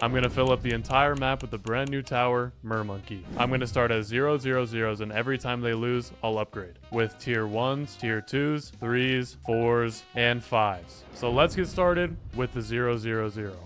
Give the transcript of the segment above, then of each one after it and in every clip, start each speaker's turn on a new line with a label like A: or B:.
A: I'm going to fill up the entire map with the brand new tower, Mermonkey. I'm going to start as 0, 0, 0s, and every time they lose, I'll upgrade. With tier 1s, tier 2s, 3s, 4s, and 5s. So let's get started with the 0, 0, 0.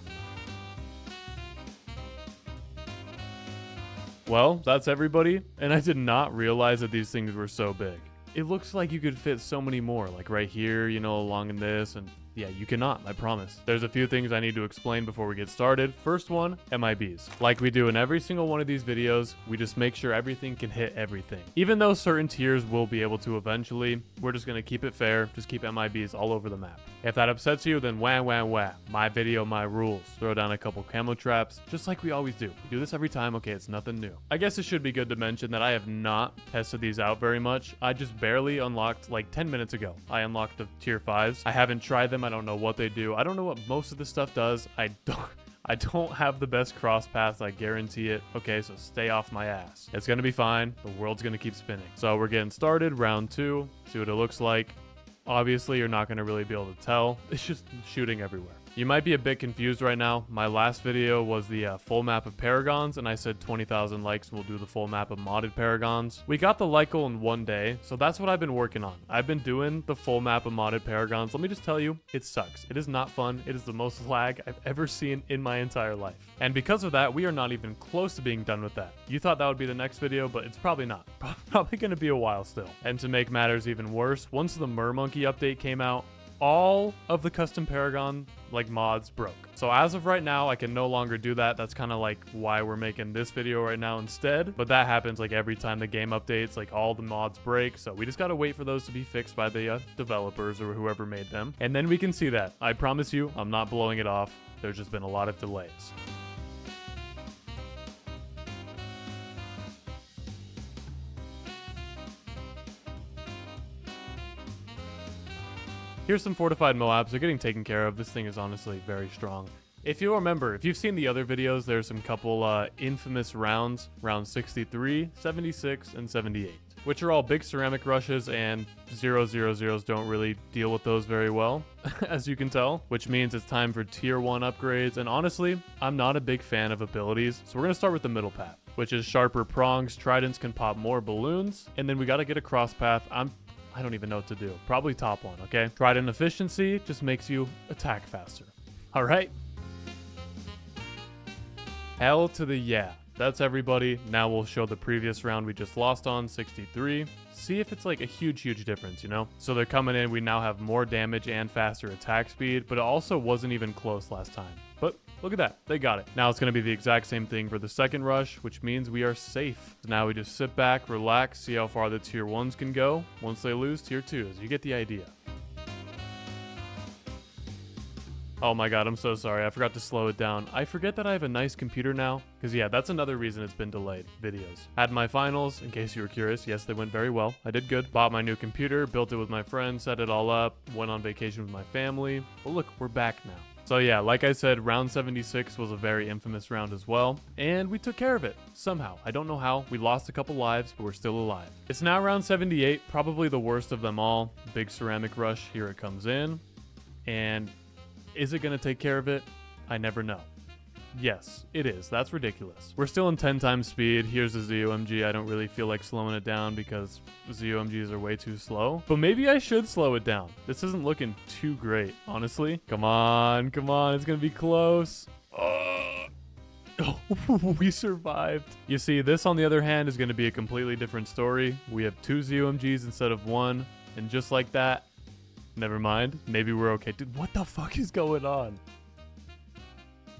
A: Well, that's everybody, and I did not realize that these things were so big. It looks like you could fit so many more, like right here, you know, along in this, and yeah, you cannot, I promise. There's a few things I need to explain before we get started. First one, MIBs. Like we do in every single one of these videos, we just make sure everything can hit everything. Even though certain tiers will be able to eventually, we're just gonna keep it fair, just keep MIBs all over the map. If that upsets you, then wah wah wah. My video, my rules. Throw down a couple camo traps, just like we always do. We do this every time, okay, it's nothing new. I guess it should be good to mention that I have not tested these out very much. I just barely unlocked, like 10 minutes ago, I unlocked the tier 5s. I haven't tried them. I don't know what they do. I don't know what most of this stuff does. I don't have the best cross paths, I guarantee it. Okay, so stay off my ass. It's gonna be fine. The world's gonna keep spinning. So we're getting started, round 2. See what it looks like. Obviously, you're not gonna really be able to tell. It's just shooting everywhere. You might be a bit confused right now. My last video was the full map of Paragons, and I said 20,000 likes and we'll do the full map of modded Paragons. We got the like goal in one day, so that's what I've been working on. I've been doing the full map of modded Paragons. Let me just tell you, it sucks. It is not fun. It is the most lag I've ever seen in my entire life. And because of that, we are not even close to being done with that. You thought that would be the next video, but it's probably not. Probably gonna be a while still. And to make matters even worse, once the Mermonkey update came out, all of the custom Paragon mods broke. So as of right now, I can no longer do that. That's kind of like why we're making this video right now instead. But that happens like every time the game updates, like all the mods break. So we just gotta wait for those to be fixed by the developers or whoever made them. And then we can see that. I promise you, I'm not blowing it off. There's just been a lot of delays. Here's some fortified Moabs. They're getting taken care of. This thing is honestly very strong. If you'll remember, if you've seen the other videos, there's some couple infamous rounds, round 63, 76, and 78, which are all big ceramic rushes, and 000s don't really deal with those very well, as you can tell, which means it's time for tier 1 upgrades. And honestly, I'm not a big fan of abilities, so we're going to start with the middle path, which is sharper prongs. Tridents can pop more balloons, and then we got to get a cross path. I don't even know what to do. Probably top one, okay? Trident efficiency just makes you attack faster. All right? Hell to the yeah. That's everybody. Now we'll show the previous round we just lost on, 63. See if it's like a huge difference, you know? So they're coming in. We now have more damage and faster attack speed, but it also wasn't even close last time. But look at that. They got it. Now it's going to be the exact same thing for the second rush, which means we are safe. So now we just sit back, relax, see how far the tier 1s can go. Once they lose, tier 2s. You get the idea. Oh my god, I'm so sorry. I forgot to slow it down. I forget that I have a nice computer now. Because yeah, that's another reason it's been delayed. Videos. Had my finals, in case you were curious. Yes, they went very well. I did good. Bought my new computer, built it with my friends, set it all up, went on vacation with my family. But look, we're back now. So yeah, like I said, round 76 was a very infamous round as well, and we took care of it, somehow. I don't know how. We lost a couple lives, but we're still alive. It's now round 78, probably the worst of them all. Big ceramic rush, here it comes in. And is it gonna take care of it? I never know. Yes, it is. That's ridiculous. We're still in 10 times speed. Here's the ZOMG. I don't really feel like slowing it down because ZOMGs are way too slow. But maybe I should slow it down. This isn't looking too great, honestly. Come on, come on. It's gonna be close. Oh, we survived. You see, this on the other hand is gonna be a completely different story. We have 2 ZOMGs instead of 1. And just like that, never mind. Maybe we're okay. Dude, what the fuck is going on?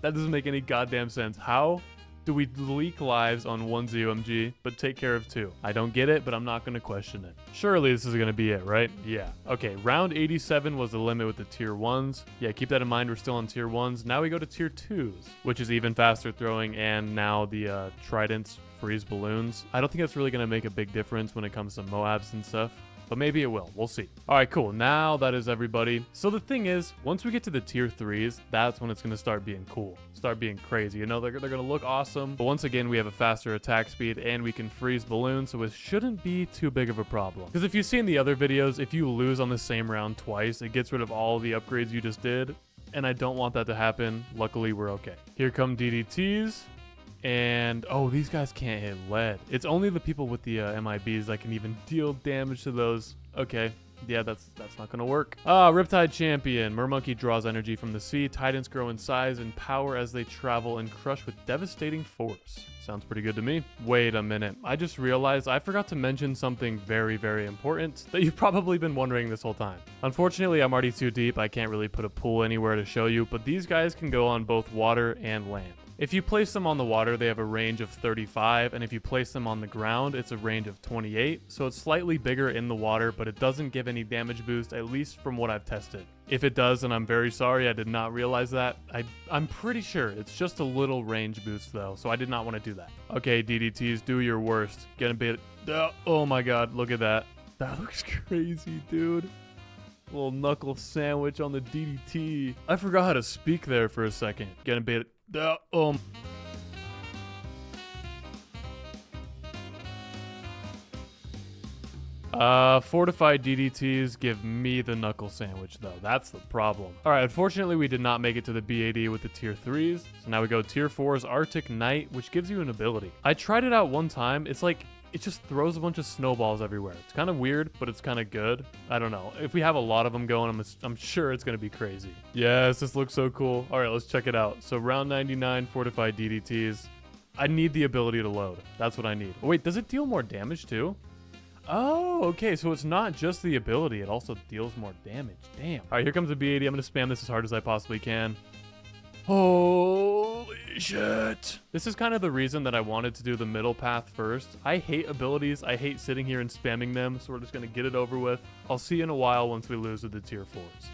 A: That doesn't make any goddamn sense. How do we leak lives on 1 ZOMG, but take care of 2? I don't get it, but I'm not going to question it. Surely this is going to be it, right? Yeah. Okay, round 87 was the limit with the tier 1s. Yeah, keep that in mind. We're still on tier 1s. Now we go to tier 2s, which is even faster throwing, and now the Tridents freeze balloons. I don't think that's really going to make a big difference when it comes to Moabs and stuff. But maybe it will. We'll see. All right, cool. Now that is everybody. So the thing is, once we get to the tier 3s, that's when it's going to start being cool. Start being crazy. You know, they're going to look awesome. But once again, we have a faster attack speed and we can freeze balloons. So it shouldn't be too big of a problem. Because if you've seen the other videos, if you lose on the same round twice, it gets rid of all the upgrades you just did. and I don't want that to happen. Luckily, we're okay. Here come DDTs. And, oh, these guys can't hit lead. It's only the people with the MIBs that can even deal damage to those. Okay. Yeah, that's not gonna work. Riptide Champion. Mermonkey draws energy from the sea. Titans grow in size and power as they travel and crush with devastating force. Sounds pretty good to me. Wait a minute. I just realized I forgot to mention something very, very important that you've probably been wondering this whole time. Unfortunately, I'm already too deep. I can't really put a pool anywhere to show you, but these guys can go on both water and land. If you place them on the water, they have a range of 35, and if you place them on the ground, it's a range of 28, so it's slightly bigger in the water, but it doesn't give any damage boost, at least from what I've tested. If it does, and I'm very sorry, I did not realize that. I'm pretty sure it's just a little range boost though, so I did not want to do that. Okay, DDTs, do your worst. Get a bit. Oh my god, look at that. That looks crazy, dude. Little knuckle sandwich on the DDT. I forgot how to speak there for a second. Get a bit. Fortified DDTs give me the knuckle sandwich though. That's the problem. All right, unfortunately we did not make it to the BAD with the tier 3s. So now we go tier 4s, Arctic Knight, which gives you an ability. I tried it out one time. It's like, it just throws a bunch of snowballs everywhere. It's kind of weird, but it's kind of good. I don't know. If we have a lot of them going, I'm sure it's going to be crazy. Yes, this looks so cool. All right, let's check it out. So round 99, fortified DDTs. I need the ability to load. That's what I need. Oh, wait, does it deal more damage too? Oh, okay. So it's not just the ability. It also deals more damage. Damn. All right, here comes the BAD. I'm going to spam this as hard as I possibly can. Holy shit. This is kind of the reason that I wanted to do the middle path first. I hate abilities. I hate sitting here and spamming them, so we're just going to get it over with. I'll see you in a while once we lose with the tier 4s.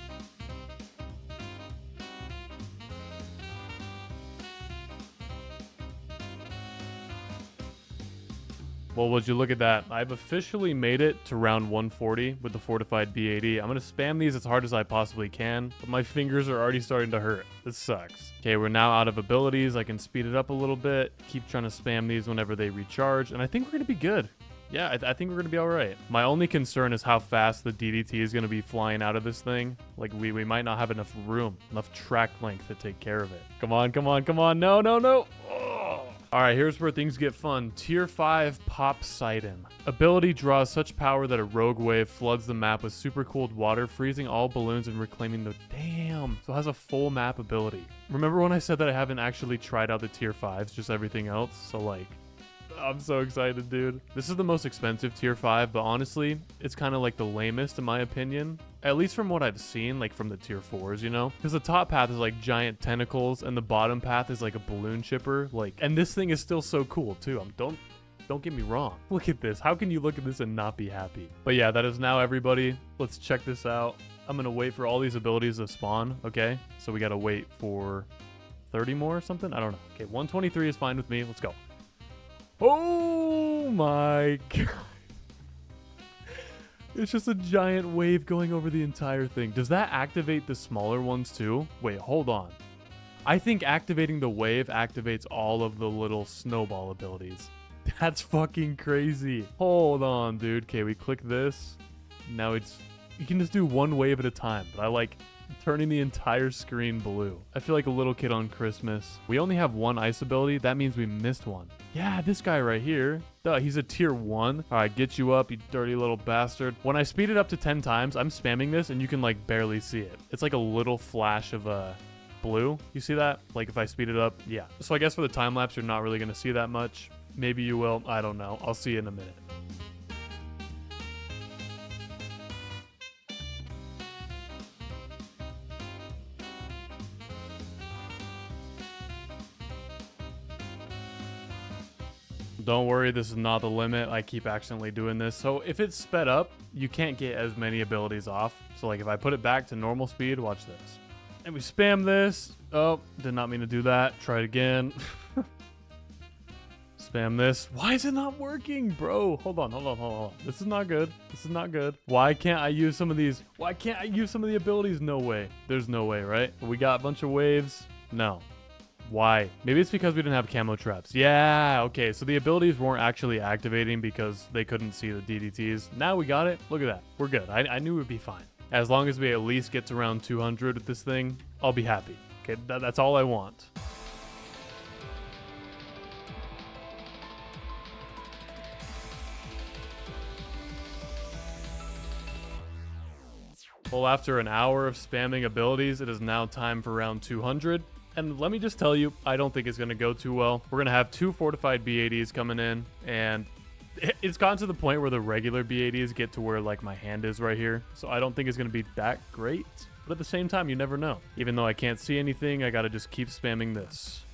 A: Well, would you look at that? I've officially made it to round 140 with the fortified BAD. I'm going to spam these as hard as I possibly can, but my fingers are already starting to hurt. This sucks. Okay, we're now out of abilities. I can speed it up a little bit. Keep trying to spam these whenever they recharge, and I think we're going to be good. Yeah, I think we're going to be all right. My only concern is how fast the DDT is going to be flying out of this thing. Like, we might not have enough room, enough track length to take care of it. Come on, come on, come on. No, no, no. Oh. All right, here's where things get fun. Tier 5 Popseidon. Ability draws such power that a rogue wave floods the map with super cooled water, freezing all balloons and reclaiming the... Damn! So it has a full map ability. Remember when I said that I haven't actually tried out the tier 5s, just everything else? So like... I'm so excited, dude. This is the most expensive tier 5, but honestly, it's kind of like the lamest in my opinion. At least from what I've seen, like from the tier 4s, you know? Because the top path is like giant tentacles, and the bottom path is like a balloon chipper. Like, and this thing is still so cool too. Don't get me wrong. Look at this. How can you look at this and not be happy? But yeah, that is now everybody. Let's check this out. I'm gonna wait for all these abilities to spawn, okay? So we gotta wait for 30 more or something? I don't know. Okay, 123 is fine with me. Let's go. Oh my god. It's just a giant wave going over the entire thing. Does that activate the smaller ones too? Wait, hold on. I think activating the wave activates all of the little snowball abilities. That's fucking crazy. Hold on, dude. Okay, we click this. Now you can just do one wave at a time, but I like turning the entire screen blue. I feel like a little kid on Christmas. We only have one ice ability. That means we missed one. Yeah, this guy right here. Duh, he's a tier 1. All right, get you up, you dirty little bastard. When I speed it up to 10 times, I'm spamming this and you can like barely see it. It's like a little flash of blue. You see that? Like if I speed it up, yeah. So I guess for the time lapse, you're not really gonna see that much. Maybe you will. I don't know. I'll see you in a minute. Don't worry, this is not the limit. I keep accidentally doing this. So if it's sped up, you can't get as many abilities off. So like if I put it back to normal speed, watch this. And we spam this. Oh, did not mean to do that. Try it again. Spam this. Why is it not working, bro? Hold on. This is not good. This is not good. Why can't I use some of these? Why can't I use some of the abilities? No way. There's no way, right? We got a bunch of waves. No. Why? Maybe it's because we didn't have camo traps. Yeah, okay. So the abilities weren't actually activating because they couldn't see the DDTs. Now we got it. Look at that. We're good. I knew it would be fine. As long as we at least get to round 200 with this thing, I'll be happy. Okay, that's all I want. Well, after an hour of spamming abilities, it is now time for round 200. And let me just tell you, I don't think it's going to go too well. We're going to have 2 fortified B80s coming in, and it's gotten to the point where the regular B80s get to where like my hand is right here. So I don't think it's going to be that great. But at the same time, you never know. Even though I can't see anything, I got to just keep spamming this.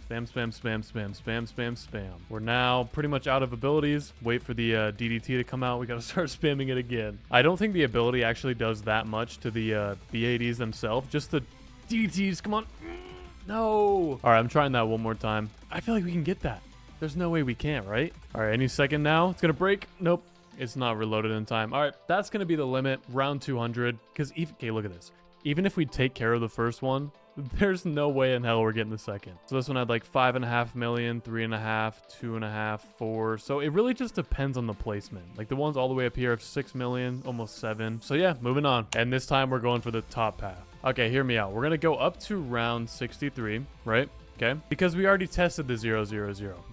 A: Spam, spam, spam, spam, spam, spam, spam. We're now pretty much out of abilities. Wait for the DDT to come out. We got to start spamming it again. I don't think the ability actually does that much to the B80s themselves. Just the DDTs. Come on. No. All right, I'm trying that one more time. I feel like we can get that. There's no way we can't, right? All right, any second now. It's going to break. Nope. It's not reloaded in time. All right, that's going to be the limit. Round 200. Because, okay, look at this. Even if we take care of the first one, there's no way in hell we're getting the second. So this one had like 5.5 million, 3.5, 2.5, 4. So it really just depends on the placement. Like the ones all the way up here have 6 million, almost 7. So yeah, moving on. And this time we're going for the top path. Okay, hear me out. We're going to go up to round 63, right? Okay, because we already tested the 000.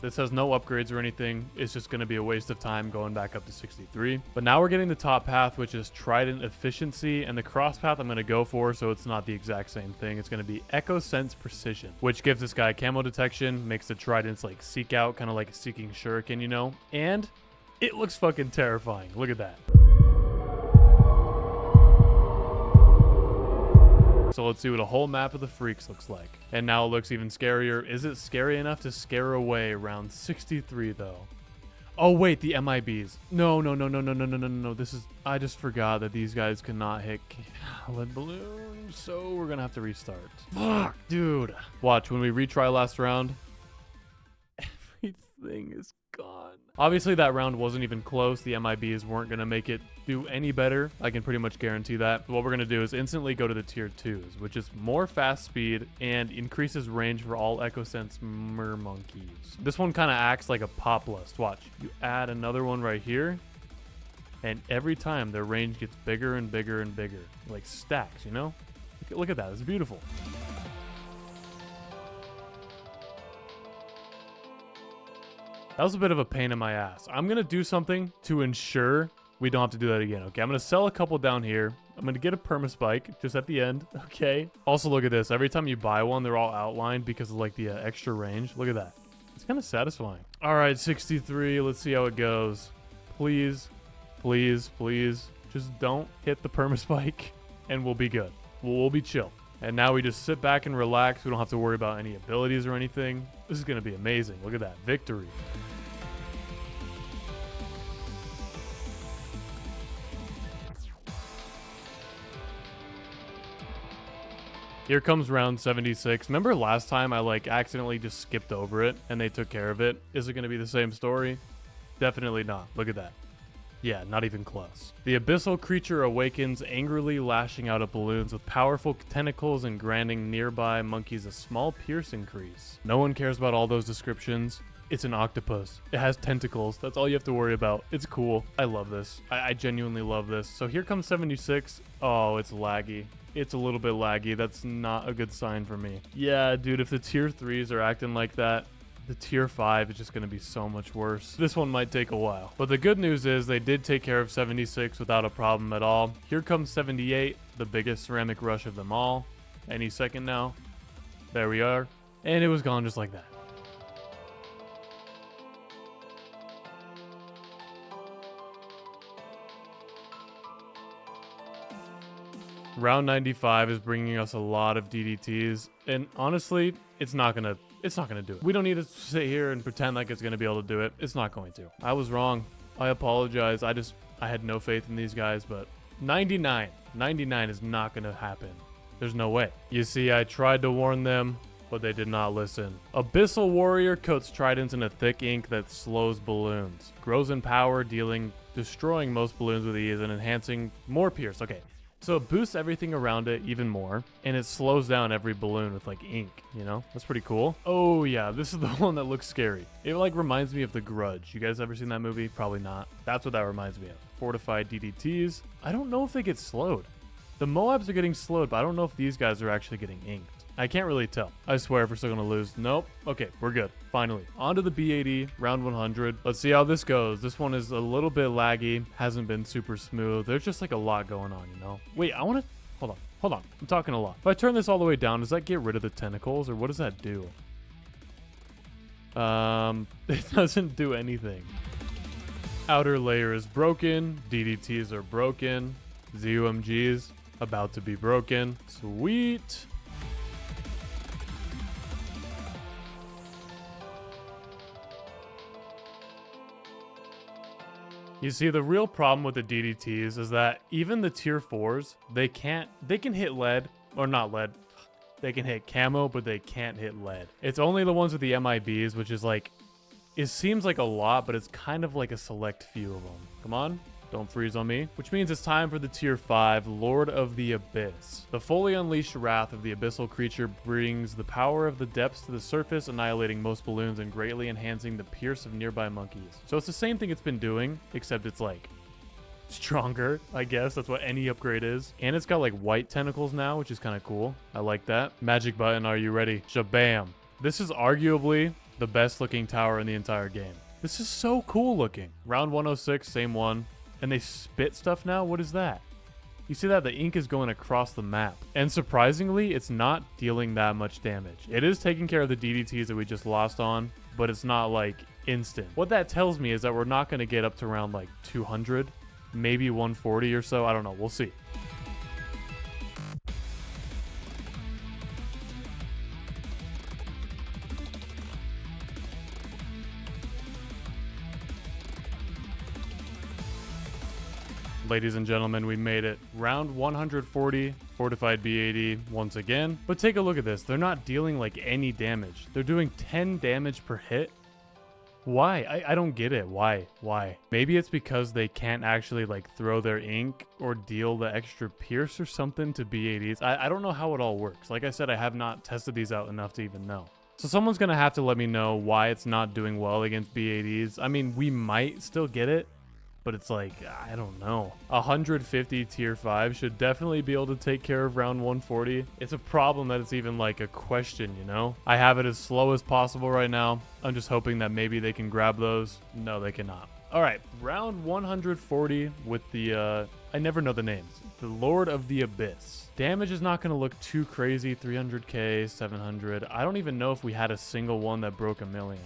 A: This has no upgrades or anything. It's just going to be a waste of time going back up to 63. But now we're getting the top path, which is Trident Efficiency, and the cross path I'm going to go for, so it's not the exact same thing. It's going to be Echo Sense Precision, which gives this guy camo detection, makes the tridents like seek out, kind of like a seeking shuriken, you know? And it looks fucking terrifying. Look at that. So let's see what a whole map of the freaks looks like. And now it looks even scarier. Is it scary enough to scare away round 63 though? Oh wait, the MIBs. No. This is, I just forgot that these guys cannot hit lead balloons. So we're gonna have to restart. Fuck, dude. Watch, when we retry last round, everything is gone. Obviously that round wasn't even close. The MIBs weren't going to make it do any better. I can pretty much guarantee that. What we're going to do is instantly go to the tier 2s, which is more fast speed and increases range for all EchoSense MERMONKEYs. This one kind of acts like a pop lust. Watch, you add another one right here, and every time their range gets bigger and bigger and bigger, like stacks, you know? Look at that, it's beautiful. That was a bit of a pain in my ass. I'm going to do something to ensure we don't have to do that again. Okay, I'm going to sell a couple down here. I'm going to get a permaspike just at the end. Okay. Also, look at this. Every time you buy one, they're all outlined because of like the extra range. Look at that. It's kind of satisfying. All right, 63. Let's see how it goes. Please, please, please. Just don't hit the permaspike and we'll be good. We'll be chill. And now we just sit back and relax. We don't have to worry about any abilities or anything. This is going to be amazing. Look at that. Victory. Here comes round 76. Remember last time I like accidentally just skipped over it and they took care of it? Is it going to be the same story? Definitely not. Look at that. Yeah, not even close. The abyssal creature awakens, angrily lashing out at balloons with powerful tentacles and granting nearby monkeys a small pierce increase. No one cares about all those descriptions. It's an octopus. It has tentacles. That's all you have to worry about. It's cool. I love this. I genuinely love this. So here comes 76. Oh, it's laggy. It's a little bit laggy. That's not a good sign for me. Yeah, dude, if the tier 3s are acting like that, the tier 5 is just going to be so much worse. This one might take a while. But the good news is they did take care of 76 without a problem at all. Here comes 78, the biggest ceramic rush of them all. Any second now. There we are. And it was gone just like that. Round 95 is bringing us a lot of DDTs, and honestly, it's not gonna do it. We don't need to sit here and pretend like it's gonna be able to do it. It's not going to. I was wrong. I apologize. I had no faith in these guys, but 99 is not gonna happen. There's no way. You see, I tried to warn them, but they did not listen. Abyssal Warrior coats tridents in a thick ink that slows balloons. Grows in power, destroying most balloons with ease and enhancing more pierce. Okay. So it boosts everything around it even more, and it slows down every balloon with like ink, you know? That's pretty cool. Oh yeah, this is the one that looks scary. It like reminds me of The Grudge. You guys ever seen that movie? Probably not. That's what that reminds me of. Fortified DDTs. I don't know if they get slowed. The Moabs are getting slowed, but I don't know if these guys are actually getting inked. I can't really tell. I swear if we're still gonna lose. Nope. Okay, we're good. Finally. On to the B80, round 100. Let's see how this goes. This one is a little bit laggy. Hasn't been super smooth. There's just like a lot going on, you know? Wait, I wanna... Hold on. I'm talking a lot. If I turn this all the way down, does that get rid of the tentacles, or what does that do? It doesn't do anything. Outer layer is broken. DDTs are broken. ZUMGs about to be broken. Sweet. You see, the real problem with the DDTs is that even the tier 4s, they can hit lead, or not lead. They can hit camo, but they can't hit lead. It's only the ones with the MIBs, which is like, it seems like a lot, but it's kind of like a select few of them. Come on. Don't freeze on me. Which means it's time for the tier 5, Lord of the Abyss. The fully unleashed wrath of the abyssal creature brings the power of the depths to the surface, annihilating most balloons and greatly enhancing the pierce of nearby monkeys. So it's the same thing it's been doing, except it's like stronger, I guess. That's what any upgrade is. And it's got like white tentacles now, which is kind of cool. I like that. Magic button, are you ready? Shabam. This is arguably the best looking tower in the entire game. This is so cool looking. Round 106, same one. And they spit stuff now? What is that? You see that? The ink is going across the map. And surprisingly, it's not dealing that much damage. It is taking care of the DDTs that we just lost on, but it's not like instant. What that tells me is that we're not going to get up to around like 200, maybe 140 or so. I don't know. We'll see. Ladies and gentlemen, we made it. Round 140, fortified B80 once again. But take a look at this. They're not dealing like any damage. They're doing 10 damage per hit. Why? I don't get it. Why? Maybe it's because they can't actually like throw their ink or deal the extra pierce or something to B80s. I don't know how it all works. Like I said, I have not tested these out enough to even know. So someone's going to have to let me know why it's not doing well against B80s. I mean, we might still get it, but it's like, I don't know. 150 tier 5 should definitely be able to take care of round 140. It's a problem that it's even like a question, you know? I have it as slow as possible right now. I'm just hoping that maybe they can grab those. No, they cannot. All right, round 140 with the, I never know the names. The Lord of the Abyss. Damage is not gonna look too crazy. 300k, 700. I don't even know if we had a single one that broke a million.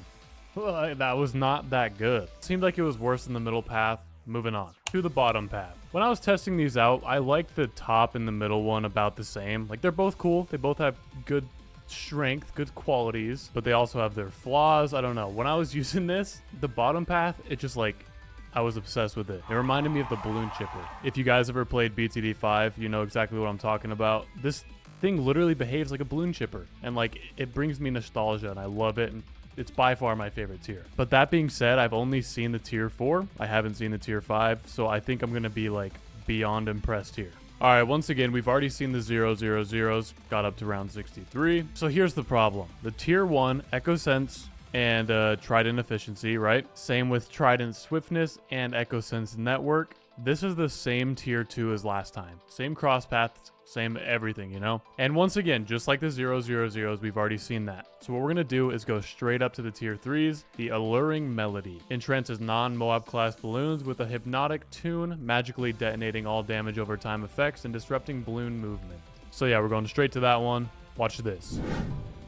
A: Well, that was not that good. Seemed like it was worse in the middle path. Moving on to the bottom path. When I was testing these out, I liked the top and the middle one about the same. Like, they're both cool. They both have good strength, good qualities, but they also have their flaws. I don't know. When I was using this, the bottom path, it just like, I was obsessed with it. It reminded me of the balloon chipper. If you guys ever played BTD5, you know exactly what I'm talking about. This thing literally behaves like a balloon chipper, and like, it brings me nostalgia, and I love it. And it's by far my favorite tier. But that being said, I've only seen the tier 4. I haven't seen the tier 5, so I think I'm going to be like beyond impressed here. All right, once again, we've already seen the 000s, got up to round 63. So here's the problem. The tier 1, Echo Sense and Trident Efficiency, right? Same with Trident Swiftness and Echo Sense Network. This is the same tier 2 as last time. Same cross paths, same everything, you know? And once again, just like the 000s, we've already seen that. So what we're gonna do is go straight up to the tier 3s, the Alluring Melody. Entrances non-Moab class balloons with a hypnotic tune, magically detonating all damage over time effects and disrupting balloon movement. So yeah, we're going straight to that one. Watch this.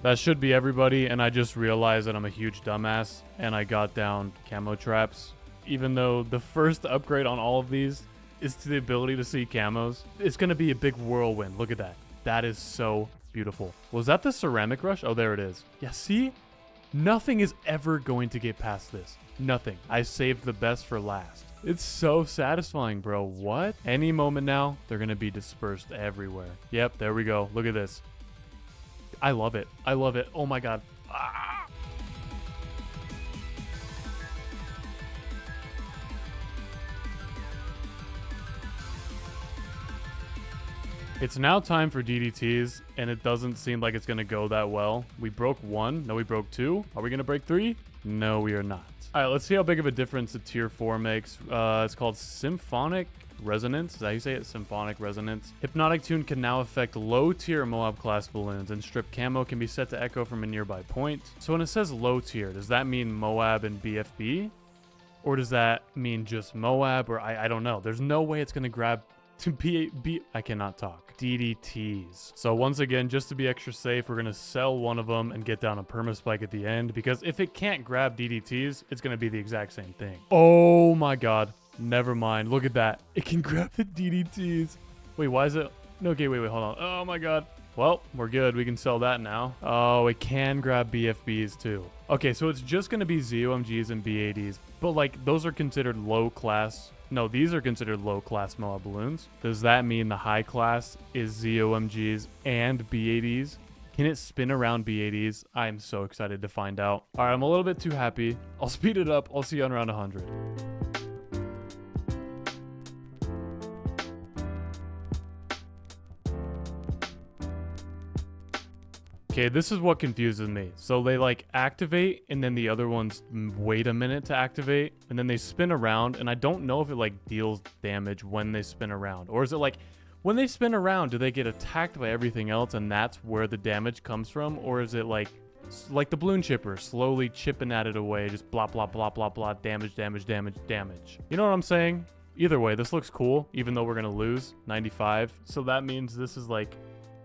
A: That should be everybody, and I just realized that I'm a huge dumbass, and I got down camo traps. Even though the first upgrade on all of these is to the ability to see camos. It's going to be a big whirlwind. Look at that. That is so beautiful. Was that the ceramic rush? Oh, there it is. Yeah, see? Nothing is ever going to get past this. Nothing. I saved the best for last. It's so satisfying, bro. What? Any moment now, they're going to be dispersed everywhere. Yep, there we go. Look at this. I love it. I love it. Oh my God. Ah! It's now time for DDTs, and it doesn't seem like it's going to go that well. We broke 1. No, we broke 2. Are we going to break 3? No, we are not. All right, let's see how big of a difference the tier 4 makes. It's called Symphonic resonance. Is that how you say it? Symphonic resonance. Hypnotic tune can now affect low tier Moab class balloons, and strip camo can be set to echo from a nearby point. So when it says low tier, does that mean Moab and BFB? Or does that mean just Moab? Or I don't know. There's no way it's going to grab to I cannot talk. DDTs. So once again, just to be extra safe, we're going to sell one of them and get down a permaspike at the end, because if it can't grab DDTs, it's going to be the exact same thing. Oh my god. Never mind. Look at that. It can grab the DDTs. Wait, why is it? No, okay, wait, hold on. Oh my god. Well, we're good. We can sell that now. Oh, it can grab BFBs too. Okay, so it's just going to be ZOMGs and B80s, but like those are considered low class. No, these are considered low class Moab balloons. Does that mean the high class is ZOMGs and B80s? Can it spin around B80s? I'm so excited to find out. All right, I'm a little bit too happy. I'll speed it up. I'll see you on round 100. Okay, this is what confuses me. So they like activate and then the other ones wait a minute to activate and then they spin around, and I don't know if it like deals damage when they spin around, or is it like when they spin around, do they get attacked by everything else and that's where the damage comes from? Or is it like the balloon chipper slowly chipping at it away, just blah, blah, blah, blah, blah, damage, damage, damage, damage. You know what I'm saying? Either way, this looks cool, even though we're going to lose 95. So that means this is like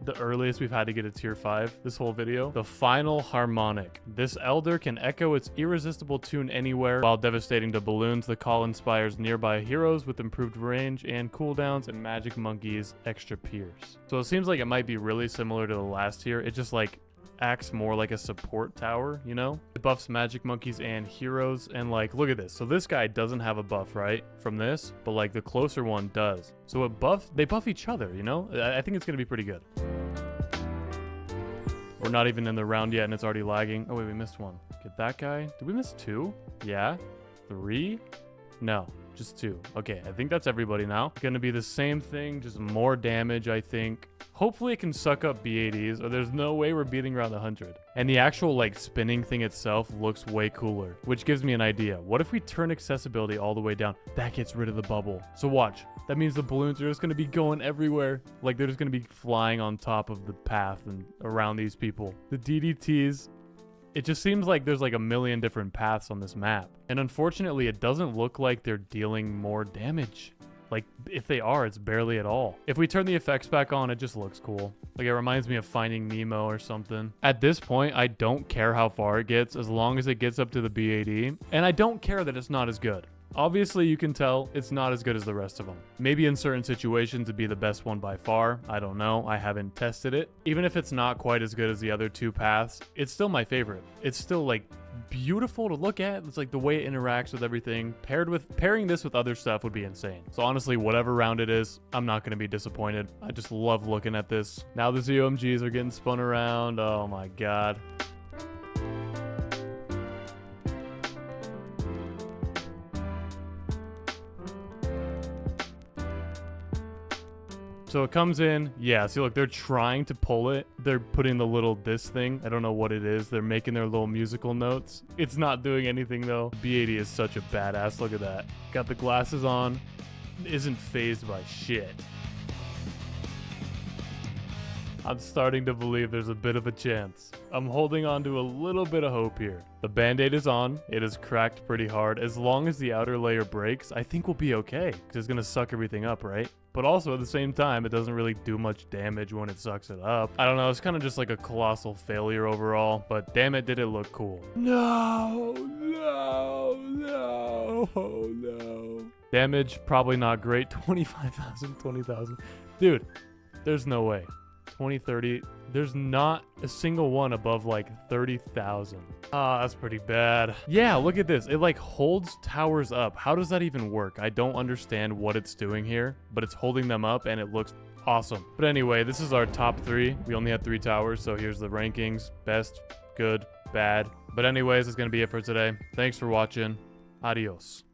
A: the earliest we've had to get a tier 5 this whole video. The Final Harmonic. This Elder can echo its irresistible tune anywhere while devastating the balloons. The call inspires nearby heroes with improved range and cooldowns, and Magic Monkeys extra pierce. So it seems like it might be really similar to the last tier. It just like acts more like a support tower, you know? It buffs Magic Monkeys and heroes, and like, look at this. So this guy doesn't have a buff, right? From this, but like the closer one does. So they buff each other, you know? I think it's gonna be pretty good. We're not even in the round yet and it's already lagging. Oh wait, we missed one. Get that guy. Did we miss 2? Yeah. 3? No. Just 2. Okay, I think that's everybody now. Gonna be the same thing, just more damage, I think. Hopefully it can suck up B80s, or there's no way we're beating around 100. And the actual, like, spinning thing itself looks way cooler, which gives me an idea. What if we turn accessibility all the way down? That gets rid of the bubble. So watch. That means the balloons are just gonna be going everywhere. Like, they're just gonna be flying on top of the path and around these people. The DDTs... It just seems like there's like a million different paths on this map. And unfortunately, it doesn't look like they're dealing more damage. Like, if they are, it's barely at all. If we turn the effects back on, it just looks cool. Like, it reminds me of Finding Nemo or something. At this point, I don't care how far it gets, as long as it gets up to the B80. And I don't care that it's not as good. Obviously, you can tell it's not as good as the rest of them. Maybe in certain situations it'd be the best one by far. I don't know. I haven't tested it. Even if it's not quite as good as the other 2 paths, it's still my favorite. It's still like beautiful to look at. It's like the way it interacts with everything. Pairing this with other stuff would be insane. So honestly, whatever round it is, I'm not going to be disappointed. I just love looking at this. Now the ZOMGs are getting spun around. Oh my god. So it comes in, yeah, see look, they're trying to pull it. They're putting the little this thing. I don't know what it is. They're making their little musical notes. It's not doing anything though. B80 is such a badass. Look at that. Got the glasses on. Isn't phased by shit. I'm starting to believe there's a bit of a chance. I'm holding on to a little bit of hope here. The band-aid is on. It is cracked pretty hard. As long as the outer layer breaks, I think we'll be okay, because it's going to suck everything up, right? But also, at the same time, it doesn't really do much damage when it sucks it up. I don't know, it's kind of just like a colossal failure overall, but damn it, did it look cool. No, no, no, oh no. Damage, probably not great. 25,000, 20,000. Dude, there's no way. 20, 30, there's not a single one above like 30,000. Ah, that's pretty bad. Yeah, look at this. It like holds towers up. How does that even work? I don't understand what it's doing here, but it's holding them up and it looks awesome. But anyway, this is our top 3. We only had 3 towers, so here's the rankings. Best, good, bad. But anyways, it's gonna be it for today. Thanks for watching. Adios.